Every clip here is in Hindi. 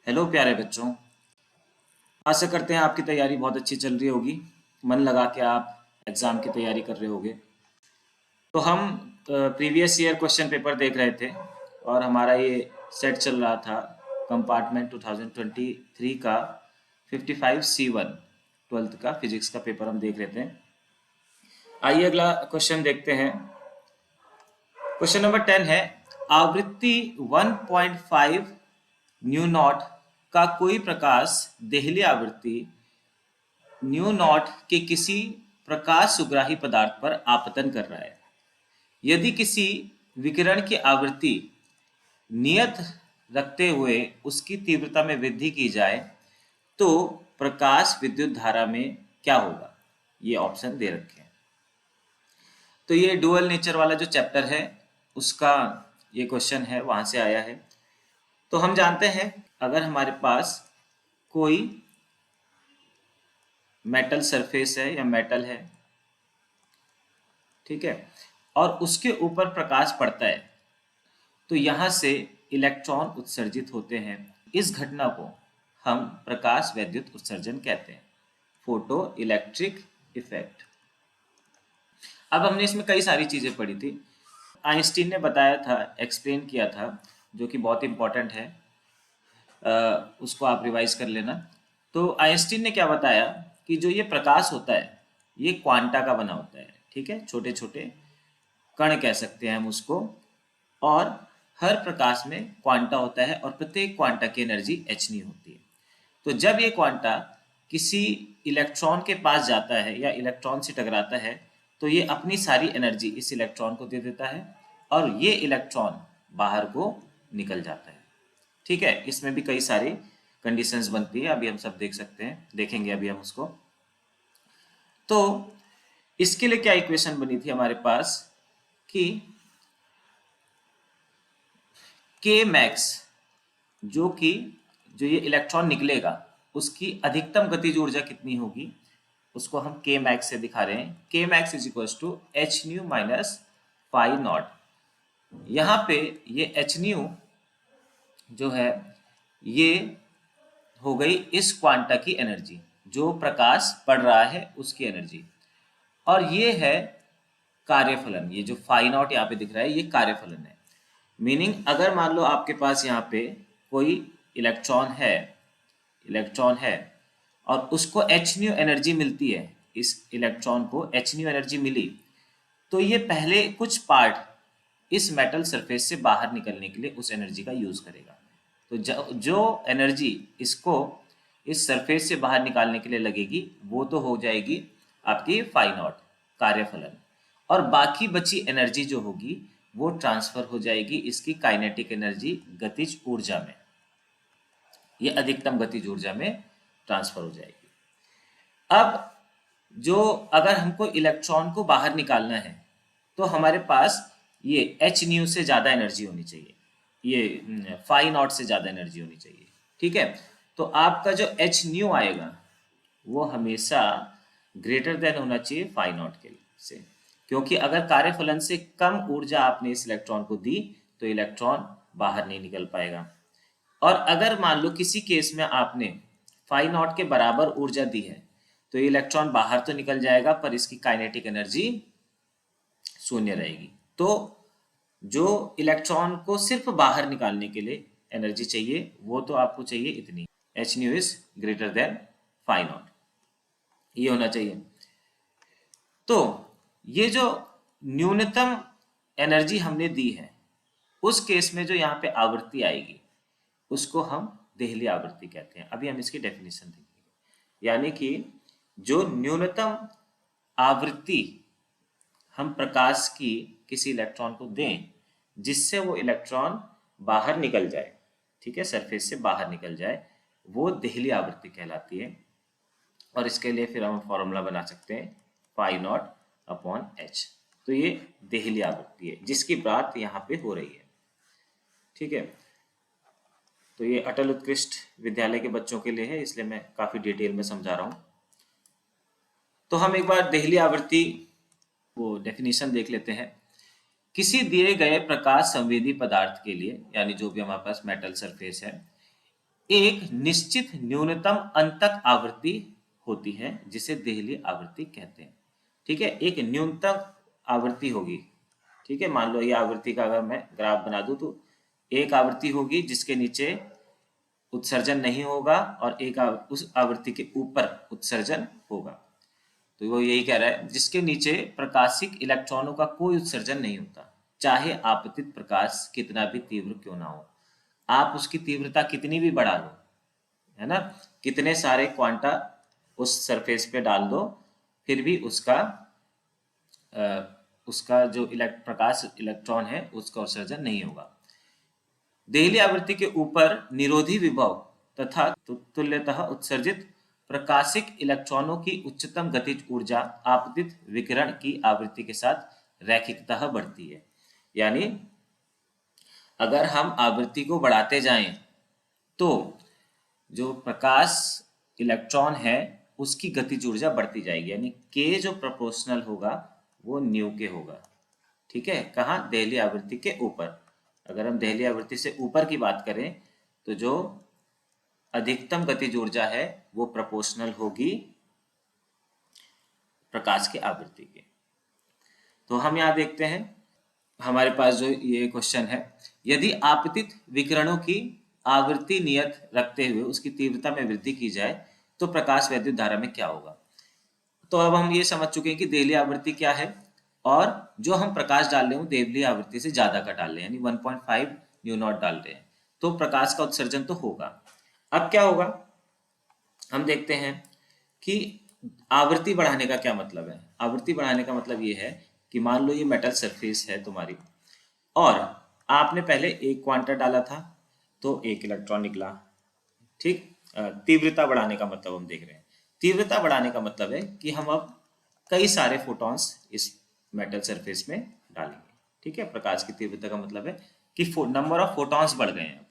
हेलो प्यारे बच्चों। आशा करते हैं आपकी तैयारी बहुत अच्छी चल रही होगी। मन लगा के आप एग्ज़ाम की तैयारी कर रहे होगे। तो हम प्रीवियस ईयर क्वेश्चन पेपर देख रहे थे और हमारा ये सेट चल रहा था कंपार्टमेंट 2023 का 55C1 ट्वेल्थ का फिजिक्स का पेपर हम देख रहे थे। आइए अगला क्वेश्चन देखते हैं। क्वेश्चन नंबर 10 है, आवृत्ति 1.5 न्यू नॉट का कोई प्रकाश देहली आवृत्ति न्यू नॉट के किसी प्रकाश सुग्राही पदार्थ पर आपतन कर रहा है। यदि किसी विकिरण की आवृत्ति नियत रखते हुए उसकी तीव्रता में वृद्धि की जाए तो प्रकाश विद्युत धारा में क्या होगा? ये ऑप्शन दे रखे हैं। तो ये डुअल नेचर वाला जो चैप्टर है उसका ये क्वेश्चन है, वहां से आया है। तो हम जानते हैं अगर हमारे पास कोई मेटल सरफेस है या मेटल है, ठीक है, और उसके ऊपर प्रकाश पड़ता है तो यहां से इलेक्ट्रॉन उत्सर्जित होते हैं। इस घटना को हम प्रकाश वैद्युत उत्सर्जन कहते हैं, फोटो इलेक्ट्रिक इफेक्ट। अब हमने इसमें कई सारी चीजें पढ़ी थी। आइंस्टीन ने बताया था, एक्सप्लेन किया था, जो कि बहुत इंपॉर्टेंट है। उसको आप रिवाइज कर लेना। तो आइंस्टीन ने क्या बताया कि जो ये प्रकाश होता है ये क्वांटा का बना होता है, ठीक है, छोटे छोटे कण कह सकते हैं हम उसको। और हर प्रकाश में क्वांटा होता है और प्रत्येक क्वांटा की एनर्जी एच न्यू होती है। तो जब ये क्वांटा किसी इलेक्ट्रॉन के पास जाता है या इलेक्ट्रॉन से टकराता है तो ये अपनी सारी एनर्जी इस इलेक्ट्रॉन को दे देता है और ये इलेक्ट्रॉन बाहर को निकल जाता है। ठीक है, इसमें भी कई सारी कंडीशंस बनती है, अभी हम सब देख सकते हैं, देखेंगे अभी हम उसको। तो इसके लिए क्या इक्वेशन बनी थी हमारे पास कि के मैक्स, जो ये इलेक्ट्रॉन निकलेगा उसकी अधिकतम गतिज ऊर्जा कितनी होगी, उसको हम के मैक्स से दिखा रहे हैं। K max is equal to h nu minus phi naught. यहाँ पे ये एच न्यू जो है ये हो गई इस क्वांटा की एनर्जी, जो प्रकाश पड़ रहा है उसकी एनर्जी, और ये है कार्यफलन। ये जो फाई नॉट यहाँ पे दिख रहा है ये कार्यफलन है। मीनिंग अगर मान लो आपके पास यहाँ पे कोई इलेक्ट्रॉन है और उसको एच न्यू एनर्जी मिलती है, इस इलेक्ट्रॉन को एच न्यू एनर्जी मिली, तो ये पहले कुछ पार्ट इस मेटल सरफेस से बाहर निकलने के लिए उस एनर्जी का यूज करेगा। तो जो एनर्जी इसको इस सरफेस से बाहर निकालने के लिए लगेगी वो तो हो जाएगी आपकी फाई नॉट, कार्यफलन। और बाकी बची एनर्जी जो होगी वो ट्रांसफर हो जाएगी इसकी काइनेटिक एनर्जी, गतिज ऊर्जा में, ये अधिकतम गतिज ऊर्जा में ट्रांसफर हो जाएगी। अब जो अगर हमको इलेक्ट्रॉन को बाहर निकालना है तो हमारे पास ये एच न्यू से ज्यादा एनर्जी होनी चाहिए, ये फाई नॉट से ज्यादा एनर्जी होनी चाहिए, ठीक है। तो आपका जो एच न्यू आएगा वो हमेशा ग्रेटर देन होना चाहिए फाई नॉट के से, क्योंकि अगर कार्यफलन से कम ऊर्जा आपने इस इलेक्ट्रॉन को दी तो इलेक्ट्रॉन बाहर नहीं निकल पाएगा। और अगर मान लो किसी केस में आपने फाई नॉट के बराबर ऊर्जा दी है तो ये इलेक्ट्रॉन बाहर तो निकल जाएगा पर इसकी काइनेटिक एनर्जी शून्य रहेगी। तो जो इलेक्ट्रॉन को सिर्फ बाहर निकालने के लिए एनर्जी चाहिए वो तो आपको चाहिए इतनी, h nu is greater than phi naught, ये होना चाहिए। तो ये जो न्यूनतम एनर्जी हमने दी है उस केस में जो यहाँ पे आवृत्ति आएगी उसको हम देहली आवृत्ति कहते हैं। अभी हम इसकी डेफिनेशन देखेंगे। यानी कि जो न्यूनतम आवृत्ति हम प्रकाश की किसी इलेक्ट्रॉन को दें जिससे वो इलेक्ट्रॉन बाहर निकल जाए, ठीक है, सरफेस से बाहर निकल जाए, वो देहली आवृत्ति कहलाती है। और इसके लिए फिर हम फॉर्मूला बना सकते हैं फाई नॉट अपॉन एच। तो ये देहली आवृत्ति है जिसकी बात यहाँ पे हो रही है, ठीक है। तो ये अटल उत्कृष्ट विद्यालय के बच्चों के लिए है, इसलिए मैं काफी डिटेल में समझा रहा हूँ। तो हम एक बार देहली आवृत्ति वो डेफिनेशन देख लेते हैं। किसी दिए गए प्रकाश संवेदी पदार्थ के लिए, यानी जो भी हमारे पास मेटल सरफेस है, एक निश्चित न्यूनतम अंतक आवृत्ति होती है जिसे देहली आवृत्ति कहते हैं। ठीक है, एक न्यूनतम आवृत्ति होगी। ठीक है, मान लो ये आवृत्ति का अगर मैं ग्राफ बना दूं तो एक आवृत्ति होगी जिसके नीचे उत्सर्जन नहीं होगा और एक उस आवृत्ति के ऊपर उत्सर्जन होगा। तो वो यही कह रहा है जिसके नीचे प्रकाशिक इलेक्ट्रॉनों का कोई उत्सर्जन नहीं होता, चाहे आपतित प्रकाश कितना भी तीव्र क्यों ना हो। आप उसकी तीव्रता कितनी भी बढ़ा लो, है ना, कितने सारे क्वांटा उस सरफेस पे डाल दो, फिर भी उसका जो प्रकाश इलेक्ट्रॉन है उसका उत्सर्जन नहीं होगा। देहली आवृत्ति के ऊपर निरोधी विभव तथा तुल्यतः उत्सर्जित प्रकाशिक इलेक्ट्रॉनों की उच्चतम गतिज ऊर्जा आपतित विकिरण की आवृत्ति के साथ रैखिकतः बढ़ती है। यानी अगर हम आवृत्ति को बढ़ाते जाएं तो जो प्रकाश इलेक्ट्रॉन है उसकी गतिज ऊर्जा बढ़ती जाएगी, यानी के जो प्रोपोर्शनल होगा वो न्यू के होगा। ठीक है, कहाँ? देहली आवृत्ति के ऊपर। अगर हम देहली आवृत्ति से ऊपर की बात करें तो जो अधिकतम गतिज ऊर्जा है वो प्रोपोर्शनल होगी प्रकाश के आवृत्ति के। तो हम यहाँ देखते हैं हमारे पास जो ये क्वेश्चन है, यदि आपतित विकिरणों की आवृत्ति नियत रखते हुए उसकी तीव्रता में वृद्धि की जाए तो प्रकाश वैद्युत धारा में क्या होगा। तो अब हम ये समझ चुके हैं कि देहली आवृत्ति क्या है और जो हम प्रकाश डाल रहे हैं देहली आवृत्ति से ज्यादा का डाल रहे हैं, यानी 1.5 न्यू नॉट डाल रहे हैं, तो प्रकाश का उत्सर्जन तो होगा। अब क्या होगा हम देखते हैं कि आवृत्ति बढ़ाने का क्या मतलब है। आवृत्ति बढ़ाने का मतलब ये है कि मान लो ये मेटल सरफेस है तुम्हारी और आपने पहले एक क्वांटा डाला था तो एक इलेक्ट्रॉन निकला। ठीक, तीव्रता बढ़ाने का मतलब हम देख रहे हैं। तीव्रता बढ़ाने का मतलब है कि हम अब कई सारे फोटॉन्स इस मेटल सरफेस में डालेंगे। ठीक है, प्रकाश की तीव्रता का मतलब है कि नंबर ऑफ फोटॉन्स बढ़ गए हैं।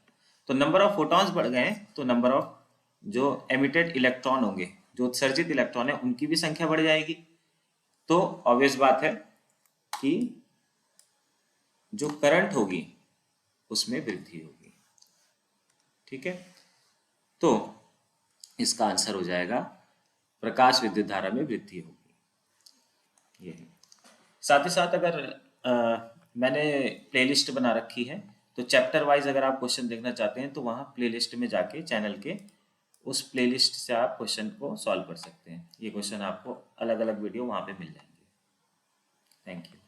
तो नंबर ऑफ फोटॉन्स बढ़ गए हैं तो नंबर ऑफ जो एमिटेड इलेक्ट्रॉन होंगे, जो उत्सर्जित इलेक्ट्रॉन है, उनकी भी संख्या बढ़ जाएगी। तो ऑब्वियस बात है कि जो करंट होगी उसमें वृद्धि होगी। ठीक है, तो इसका आंसर हो जाएगा प्रकाश विद्युत धारा में वृद्धि होगी। ये साथ ही साथ अगर मैंने प्लेलिस्ट बना रखी है तो चैप्टर वाइज अगर आप क्वेश्चन देखना चाहते हैं तो वहाँ प्लेलिस्ट में जाके चैनल के उस प्लेलिस्ट से आप क्वेश्चन को सॉल्व कर सकते हैं। ये क्वेश्चन आपको अलग अलग वीडियो वहाँ पे मिल जाएंगे। Thank you.